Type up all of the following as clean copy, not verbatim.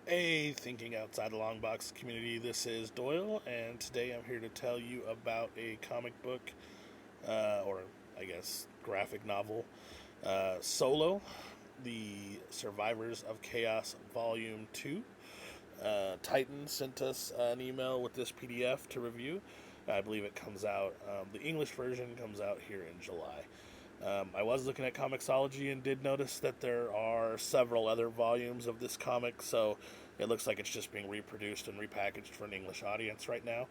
Hey, thinking outside the Longbox community, this is Doyle, and today I'm here to tell you about a comic book, or I guess graphic novel, Solo, the Survivors of Chaos Volume 2. Titan sent us an email with this PDF to review. I believe it comes out, the English version comes out here in July. I was looking at Comixology and did notice that there are several other volumes of this comic, so it looks like it's just being reproduced and repackaged for an English audience right now.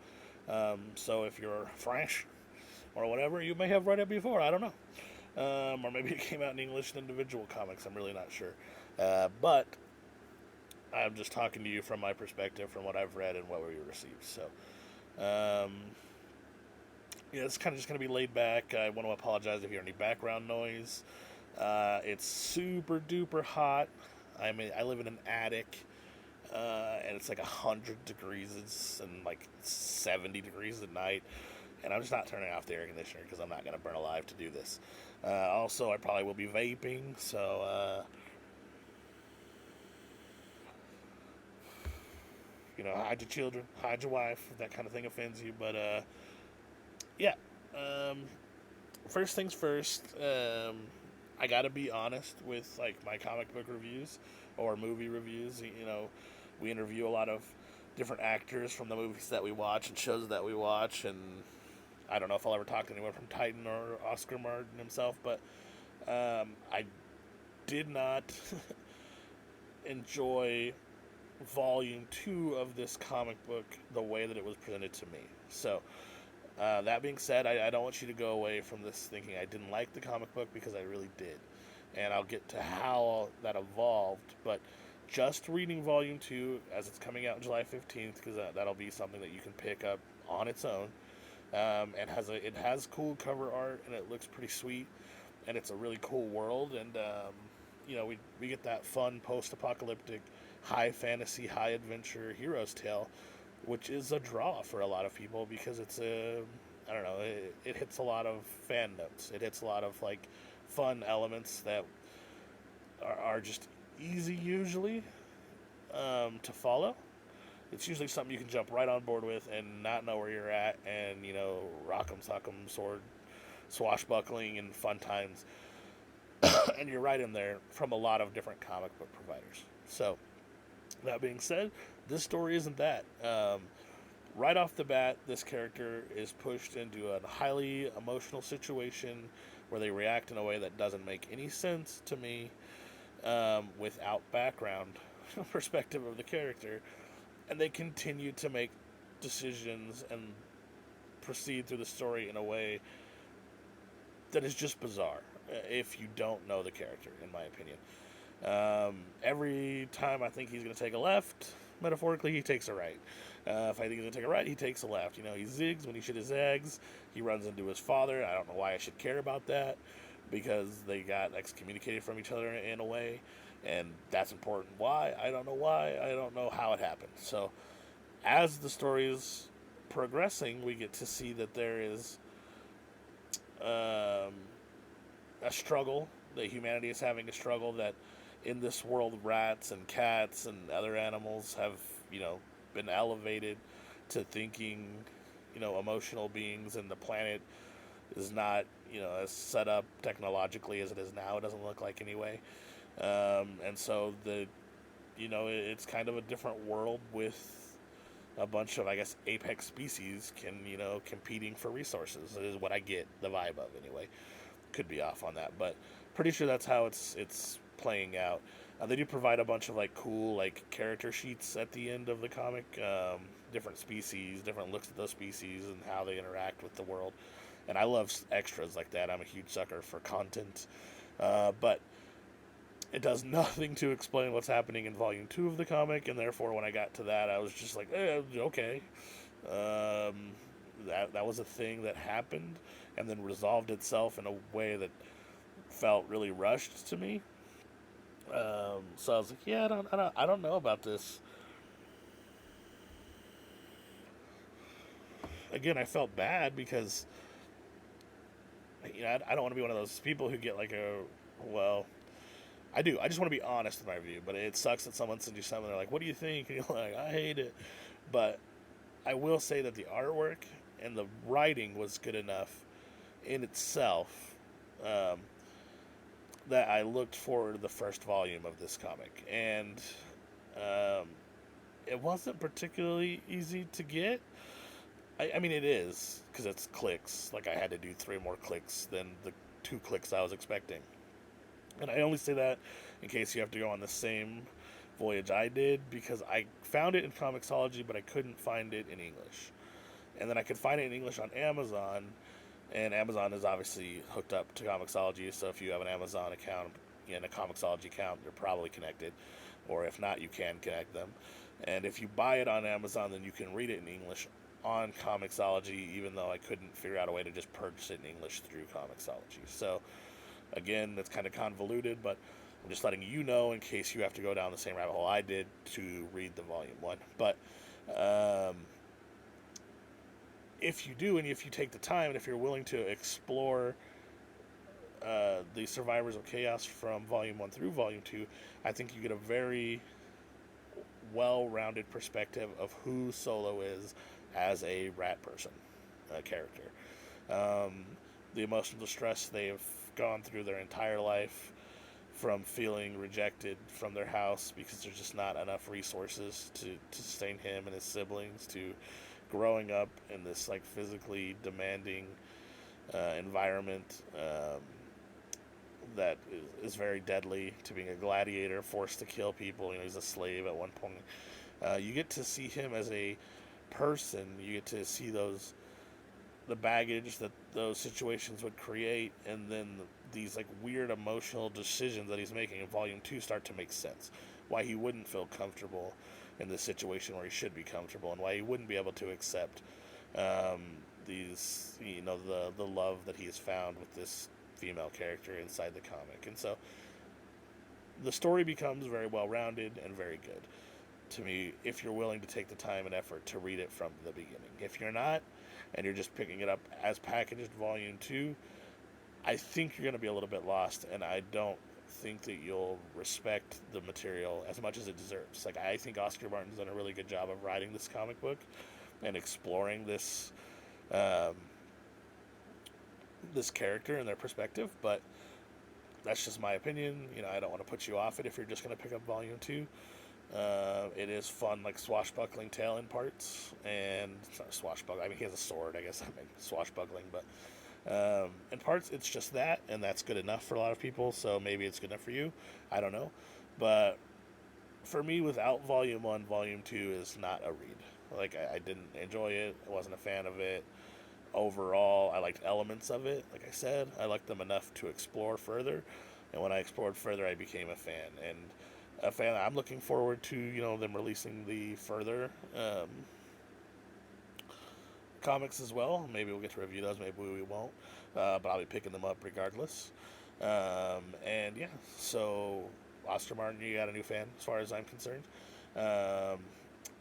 So if you're French or whatever, you may have read it before. I don't know. Or maybe it came out in English in individual comics. I'm really not sure. But I'm just talking to you from my perspective, from what I've read and what we received. So, um, yeah, it's kind of just going to be laid back. I want to apologize if you hear any background noise. It's super duper hot. I mean, I live in an attic, and it's like 100 degrees and like 70 degrees at night. And I'm just not turning off the air conditioner because I'm not going to burn alive to do this. Also, I probably will be vaping, so hide your children, hide your wife, if that kind of thing offends you. But yeah. Um, First things first, I gotta be honest with like my comic book reviews or movie reviews. We interview a lot of different actors from the movies that we watch and shows that we watch, and I don't know if I'll ever talk to anyone from Titan or Oscar Martin himself, but I did not enjoy volume 2 of this comic book the way that it was presented to me. So that being said, I don't want you to go away from this thinking I didn't like the comic book, because I really did. And I'll get to how that evolved. But just reading Volume 2 as it's coming out on July 15th, because that'll be something that you can pick up on its own. And it has cool cover art, and it looks pretty sweet. And it's a really cool world. And, we get that fun post apocalyptic, high fantasy, high adventure hero's tale, which is a draw for a lot of people because I don't know, it hits a lot of fan notes. It hits a lot of like fun elements that are just easy usually to follow. It's usually something you can jump right on board with and not know where you're at, and rock'em sock'em sword swashbuckling and fun times, and you're right in there from a lot of different comic book providers. So that being said, this story isn't that. Right off the bat, this character is pushed into a highly emotional situation where they react in a way that doesn't make any sense to me, without background perspective of the character, and they continue to make decisions and proceed through the story in a way that is just bizarre if you don't know the character, in my opinion. Every time I think he's going to take a left, metaphorically, he takes a right. If I think he's going to take a right, he takes a left. He zigs when he should have zags. He runs into his father. I don't know why I should care about that, because they got excommunicated from each other in a way, and that's important. Why? I don't know why. I don't know how it happened. So, as the story is progressing, we get to see that there is um, a struggle, that humanity is having a struggle, that in this world rats and cats and other animals have been elevated to thinking emotional beings, and the planet is not as set up technologically as it is now. It doesn't look like, anyway. And so it's kind of a different world with a bunch of, I guess, apex species competing for resources, is what I get the vibe of, anyway. Could be off on that, but pretty sure that's how it's playing out. They do provide a bunch of like cool like character sheets at the end of the comic, different species, different looks at those species, and how they interact with the world. And I love extras like that. I'm a huge sucker for content, but it does nothing to explain what's happening in Volume 2 of the comic, and therefore when I got to that, I was just like, okay. That was a thing that happened and then resolved itself in a way that felt really rushed to me. So I was like, yeah, I don't know about this. Again, I felt bad because I don't want to be one of those people who get like well, I do. I just want to be honest with my review, but it sucks that someone sends you something. They're like, "What do you think?" And you're like, "I hate it," but I will say that the artwork and the writing was good enough in itself, um, that I looked forward to the first volume of this comic, and um, it wasn't particularly easy to get. I mean, it is because it's clicks. Like I had to do 3 more clicks than the 2 clicks I was expecting, and I only say that in case you have to go on the same voyage I did, because I found it in Comixology, but I couldn't find it in English. And then I could find it in English on Amazon, and Amazon is obviously hooked up to Comixology, so if you have an Amazon account and a Comixology account, you're probably connected, or if not, you can connect them. And if you buy it on Amazon, then you can read it in English on Comixology, even though I couldn't figure out a way to just purchase it in English through Comixology. So, again, it's kind of convoluted, but I'm just letting you know in case you have to go down the same rabbit hole I did to read the volume 1. But if you do, and if you take the time, and if you're willing to explore the Survivors of Chaos from volume 1 through volume 2, I think you get a very well-rounded perspective of who Solo is as a rat person character. The emotional distress they've gone through their entire life, from feeling rejected from their house because there's just not enough resources to sustain him and his siblings, to growing up in this like physically demanding environment that is very deadly, to being a gladiator forced to kill people. He's a slave at one point. You get to see him as a person. You get to see the baggage that those situations would create, and then these like weird emotional decisions that he's making in volume 2 start to make sense. Why he wouldn't feel comfortable in this situation where he should be comfortable, and why he wouldn't be able to accept these, the love that he has found with this female character inside the comic. And so the story becomes very well rounded and very good to me, if you're willing to take the time and effort to read it from the beginning. If you're not, and you're just picking it up as packaged volume 2, I think you're going to be a little bit lost, and I don't think that you'll respect the material as much as it deserves. Like, I think Oscar Martin's done a really good job of writing this comic book and exploring this this character and their perspective, but that's just my opinion. I don't want to put you off it if you're just going to pick up volume 2. It is fun, like swashbuckling tale in parts, and it's not swashbuckling. I mean, he has a sword, I guess. I mean, swashbuckling, but in parts, it's just that, and that's good enough for a lot of people. So maybe it's good enough for you. I don't know, but for me, without volume 1, volume 2 is not a read. Like, I didn't enjoy it. I wasn't a fan of it. Overall, I liked elements of it. Like I said, I liked them enough to explore further, and when I explored further, I became a fan. And a fan. I'm looking forward to them releasing the further comics as well. Maybe we'll get to review those. Maybe we won't. But I'll be picking them up regardless. And yeah, so Oscar Martin, you got a new fan as far as I'm concerned.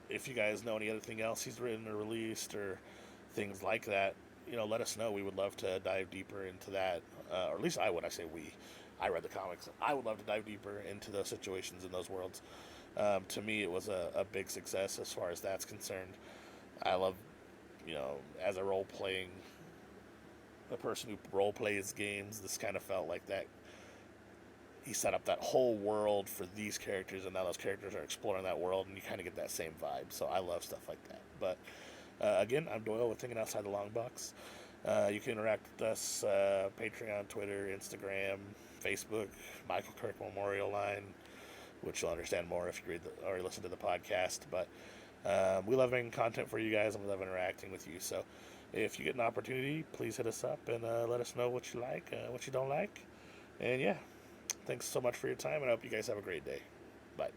If you guys know anything else he's written or released or things like that, let us know. We would love to dive deeper into that. Or at least I would. I say we. I read the comics. I would love to dive deeper into those situations in those worlds. To me, it was a big success as far as that's concerned. I love, as a a person who role plays games, this kind of felt like that. He set up that whole world for these characters, and now those characters are exploring that world, and you kind of get that same vibe. So I love stuff like that. But again, I'm Doyle with Thinking Outside the Longbox. You can interact with us, Patreon, Twitter, Instagram, Facebook, Michael Kirk Memorial Line, which you'll understand more if you read or listen to the podcast. But we love making content for you guys, and we love interacting with you. So if you get an opportunity, please hit us up and let us know what you like, what you don't like. And yeah, thanks so much for your time, and I hope you guys have a great day. Bye.